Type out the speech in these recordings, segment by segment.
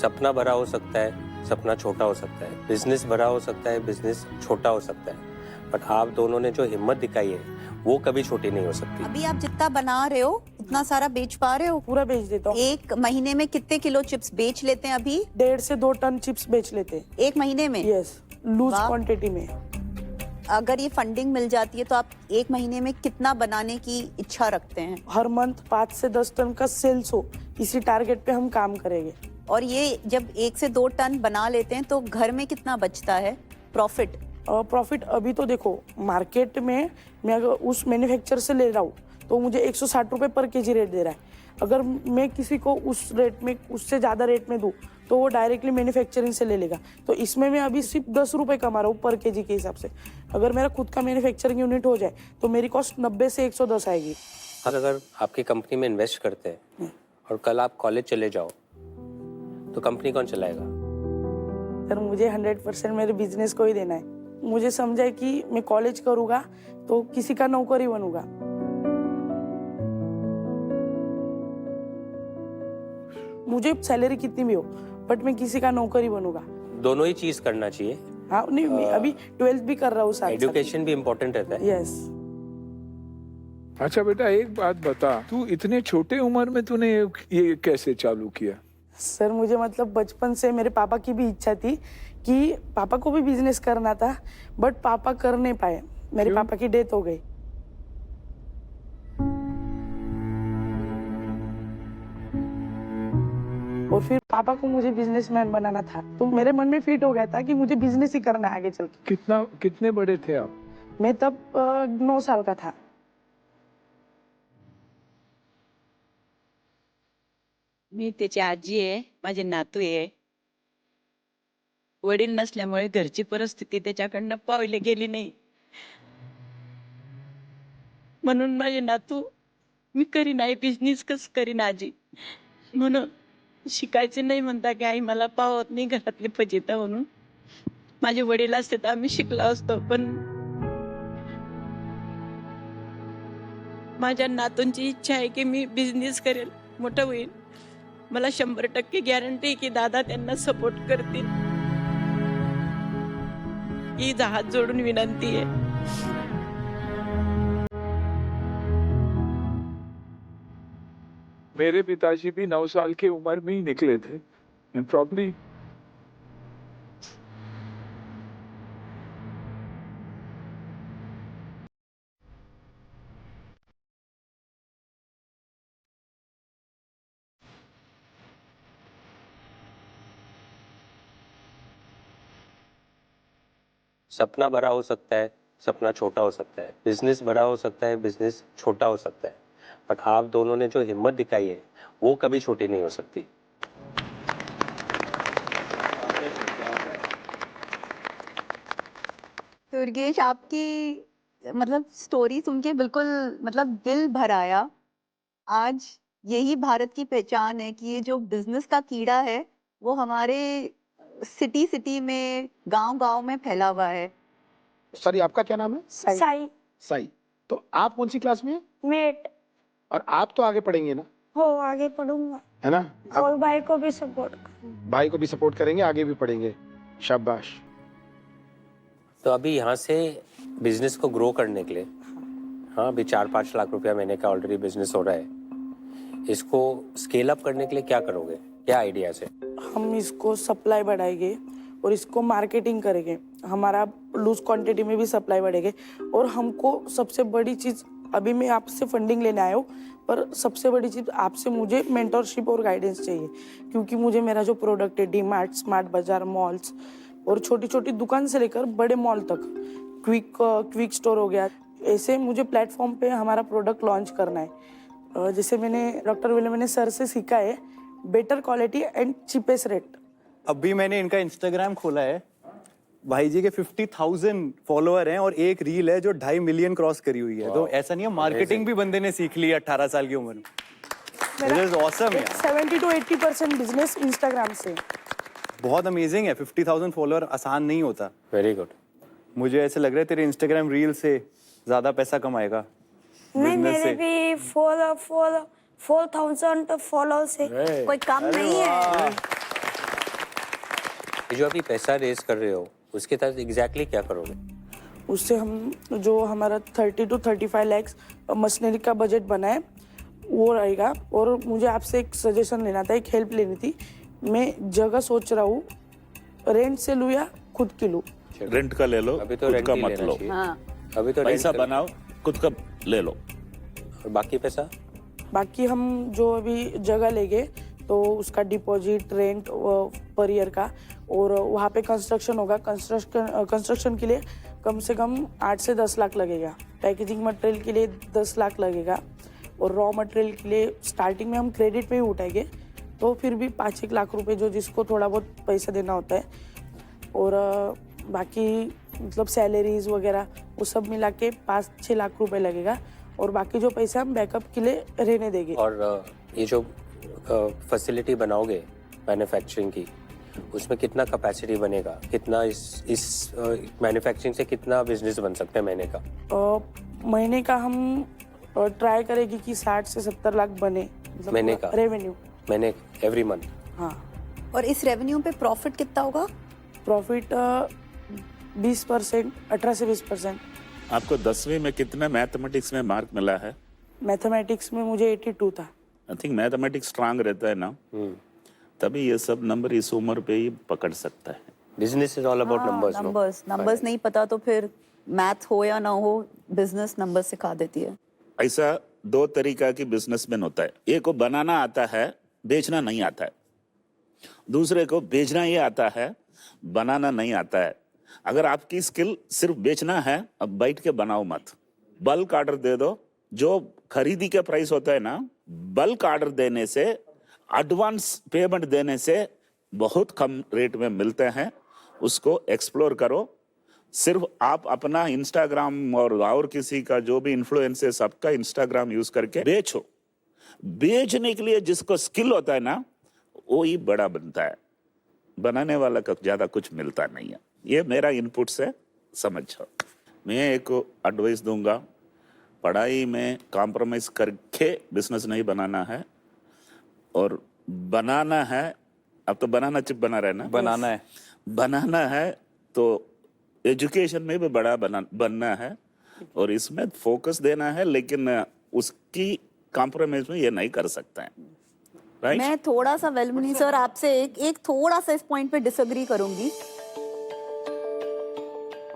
सपना बड़ा हो सकता है, सपना छोटा हो सकता है, बिजनेस बड़ा हो सकता है, बिजनेस छोटा हो सकता है, बट आप दोनों ने जो हिम्मत दिखाई है वो कभी छोटी नहीं हो सकती। अभी आप जितना बना रहे हो उतना सारा बेच पा रहे हो? पूरा बेच देता हूँ। एक महीने में कितने किलो चिप्स बेच लेते हैं अभी? 1.5 से 2 टन चिप्स बेच लेते हैं। एक महीने में? यस, लूज वाह। क्वांटिटी में। अगर ये फंडिंग मिल जाती है तो आप एक महीने में कितना बनाने की इच्छा रखते हैं? हर मंथ 5 से 10 टन का सेल्स हो, इसी टारगेट पे हम काम करेंगे। और ये जब 1 से 2 टन बना लेते हैं तो घर में कितना बचता है प्रॉफिट? प्रॉफिट अभी तो देखो, मार्केट में मैं अगर उस मैन्युफैक्चर से ले रहा हूँ तो मुझे 160 रुपये पर केजी रेट दे रहा है। अगर मैं किसी को उस रेट में, उससे ज़्यादा रेट में दूँ तो वो डायरेक्टली मैन्युफैक्चरिंग से ले लेगा। तो इसमें मैं अभी सिर्फ 10 रुपये कमा रहा हूँ पर केजी के हिसाब से। अगर मेरा खुद का मैन्युफैक्चरिंग यूनिट हो जाए तो मेरी कॉस्ट 90 से 110 आएगी। अगर आपकी कंपनी में इन्वेस्ट करते हैं और कल आप कॉलेज चले जाओ तो कंपनी कौन चलाएगा? सर मुझे 100% मेरे बिजनेस को ही देना है। मुझे समझा है कि मैं कॉलेज करूँगा तो किसी का नौकरी बनूंगा। मुझे सैलरी कितनी भी हो बट मैं किसी का नौकरी बनूंगा। दोनों ही चीज करना चाहिए। हाँ, नहीं मैं अभी 12th भी कर रहा हूँ साथ। एजुकेशन भी इम्पोर्टेंट रहता है। यस। अच्छा बेटा, एक बात बता, तू इतने छोटे उम्र में तूने ये कैसे चालू किया? सर मुझे मतलब बचपन से मेरे पापा की भी इच्छा थी कि पापा को भी बिजनेस करना था, बट पापा कर नहीं पाए। मेरे पापा की डेथ हो गई। और फिर पापा को मुझे बिजनेसमैन बनाना था, तो मेरे मन में फिट हो गया था कि मुझे बिजनेस ही करना है आगे चल के। कितने बड़े थे आप? मैं तब 9 साल का था। मी त्याची आजी आहे, माझे नातू आहे. वडील नसल्यामुळे घरची परिस्थिती त्याच्याकडनं पावली गेली नाही. म्हणून माझे नातू, मी करीन आई बिझनेस कसं करीन आजी, म्हणून शिकायचे नाही म्हणता की आई मला पावत नाही घरातली फजिता म्हणून. माझे वडील असते तर आम्ही शिकलो असतो, पण माझ्या नातूंची इच्छा आहे की मी बिझनेस करेल, मोठं होईल. मला 100% गॅरंटी आहे की दादा त्यांना सपोर्ट करतील. ही हात जोडून विनंती आहे. मेरे पिताजी भी 9 साल की उम्र में ही निकले थे, एंड प्रॉब्ली सपना बड़ा हो सकता है, सपना छोटा हो सकता है, बिजनेस बड़ा हो सकता है, बिजनेस छोटा हो सकता है, बट आप दोनों ने जो हिम्मत दिखाई है वो कभी छोटी नहीं हो सकती। दुर्गेश, आपकी मतलब स्टोरी सुन के बिल्कुल मतलब दिल भर आया। आज यही भारत की पहचान है कि ये जो बिजनेस का कीड़ा है वो हमारे सिटी सिटी में, गांव गांव में फैला हुआ है। सॉरी, आपका क्या नाम है? साई। साई। तो आप कौन सी क्लास में हैं? मेट। और आप तो आगे पढ़ेंगे ना, हो, आगे पढ़ूंगा है ना? और आप भाई को भी सपोर्ट। भाई को भी सपोर्ट करेंगे, आगे भी पढ़ेंगे। शाबाश। तो अभी यहाँ से बिजनेस को ग्रो करने के लिए, हाँ अभी 4-5 लाख रुपया महीने का ऑलरेडी बिजनेस हो रहा है, इसको स्केल अप करने के लिए क्या करोगे? क्या आइडियाज है? हम इसको सप्लाई बढ़ाएंगे और इसको मार्केटिंग करेंगे। हमारा लूज क्वांटिटी में भी सप्लाई बढ़ेगी। और हमको सबसे बड़ी चीज़, अभी मैं आपसे फंडिंग लेने आया हूँ, पर सबसे बड़ी चीज़ आपसे मुझे मेंटरशिप और गाइडेंस चाहिए, क्योंकि मुझे मेरा जो प्रोडक्ट है डीमार्ट, स्मार्ट बाजार, मॉल्स और छोटी छोटी दुकान से लेकर बड़े मॉल तक, क्विक स्टोर हो गया, ऐसे मुझे प्लेटफॉर्म पे हमारा प्रोडक्ट लॉन्च करना है। जैसे मैंने डॉक्टर विलियम सर से सीखा है, better quality and cheapest rate. अभी मैंने इनका इंस्टाग्राम खोला है, भाई जी के 50,000 फॉलोअर हैं और एक रील है जो 2.5 मिलियन क्रॉस करी हुई है। तो ऐसा नहीं है, मार्केटिंग भी बंदे ने सीख ली 18 साल की उम्र में। ऑसम है, 70 to 80% बिजनेस इंस्टाग्राम से। बहुत अमेजिंग है। 50,000 फॉलोअर आसान नहीं होता। Very good. मुझे ऐसे लग रहा है तेरे इंस्टाग्राम रील से ज्यादा पैसा कमाएगा। नहीं, business मेरे भी 4,000 फॉलोअर्स है। कोई कम नहीं है। ये जो अभी पैसा रेज कर रहे हो उसके तहत एग्जैक्टली क्या करोगे? उससे हम जो हमारा 30 to 35 lakhs मशीनरी का बजट बना है वो रहेगा। और मुझे आपसे एक सजेशन लेना था, एक हेल्प लेनी थी। मैं जगह सोच रहा हूँ रेंट से लूँ या खुद की लूँ। रेंट का ले लो, अभी तो खुद रेंट का ही मत लेना लो। चाहिए। हाँ अभी तो पैसा रेंट बनाओ, खुद का ले लो। और बाकी पैसा बाकी हम जो अभी जगह लेंगे तो उसका डिपॉजिट, रेंट पर ईयर का, और वहाँ पे कंस्ट्रक्शन होगा। कंस्ट्रक्शन के लिए कम से कम 8 से 10 लाख लगेगा। पैकेजिंग मटेरियल के लिए 10 लाख लगेगा, और रॉ मटेरियल के लिए स्टार्टिंग में हम क्रेडिट पे ही उठाएंगे तो फिर भी 5-1 लाख रुपए जो जिसको थोड़ा बहुत पैसा देना होता है। और बाकी मतलब सैलरीज वगैरह वो सब मिला के 5-6 लाख रुपए लगेगा, और बाकी जो पैसा हम बैकअप के लिए रहने देंगे। और ये जो फैसिलिटी बनाओगे मैन्युफैक्चरिंग की, उसमें कितना कैपेसिटी बनेगा? कितना इस मैन्युफैक्चरिंग से कितना बिजनेस बन सकता है महीने का? महीने का हम ट्राई करेंगे कि 60 से 70 लाख बने, मतलब महीने का? रेवेन्यू। महीने, एवरी मंथ? हाँ। और इस रेवेन्यू पे प्रॉफिट कितना होगा? प्रॉफिट 20%, 18 से 20%। आपको 10वीं में कितने मैथमेटिक्स में मार्क मिला है? मैथमेटिक्स में मुझे 82 था। आई थिंक मैथमेटिक्स स्ट्रांग रहता है ना, तभी ये सब नंबर इस उम्र पे ही पकड़ सकता है। Business is all about numbers. Numbers नहीं पता तो फिर मैथ हो या ना हो, बिजनेस नंबर सिखा देती है। ऐसा 2 तरीका की बिजनेसमैन होता है। एक को बनाना आता है, बेचना नहीं आता है। दूसरे को बेचना ही आता है, बनाना नहीं आता है। अगर आपकी स्किल सिर्फ बेचना है, अब बैठ के बनाओ मत, बल्क ऑर्डर दे दो। जो खरीदी के प्राइस होता है ना, बल्क ऑर्डर देने से, एडवांस पेमेंट देने से बहुत कम रेट में मिलते हैं। उसको एक्सप्लोर करो। सिर्फ आप अपना इंस्टाग्राम और किसी का जो भी इन्फ्लुएंस है सबका इंस्टाग्राम यूज करके बेचो। बेचने के लिए जिसको स्किल होता है ना, वो ही बड़ा बनता है। बनाने वाला का ज्यादा कुछ मिलता नहीं है। ये मेरा इनपुट से समझो। मैं एक एडवाइस दूंगा, पढ़ाई में कॉम्प्रोमाइज करके बिजनेस नहीं बनाना है, और बनाना है। अब तो बनाना चिप बना रहे ना, बनाना है तो एजुकेशन में भी बड़ा बनना है, और इसमें फोकस देना है, लेकिन उसकी कॉम्प्रोमाइज में ये नहीं कर सकते हैं। राइट? मैं थोड़ा सा वेलमुनी सर आपसे एक थोड़ा सा इस पॉइंट पे डिसएग्री करूंगी।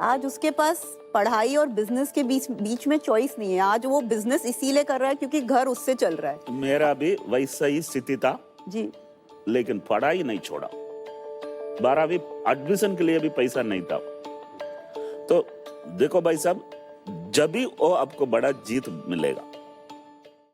आज उसके पास पढ़ाई और बिजनेस के बीच में चॉइस नहीं है। आज वो बिजनेस इसीलिए कर रहा है क्योंकि घर उससे चल रहा है। मेरा भी वैसा ही स्थिति था जी, लेकिन पढ़ाई नहीं छोड़ा। 12वीं एडमिशन के लिए भी पैसा नहीं था। तो देखो भाई साहब, जब भी वो आपको बड़ा जीत मिलेगा।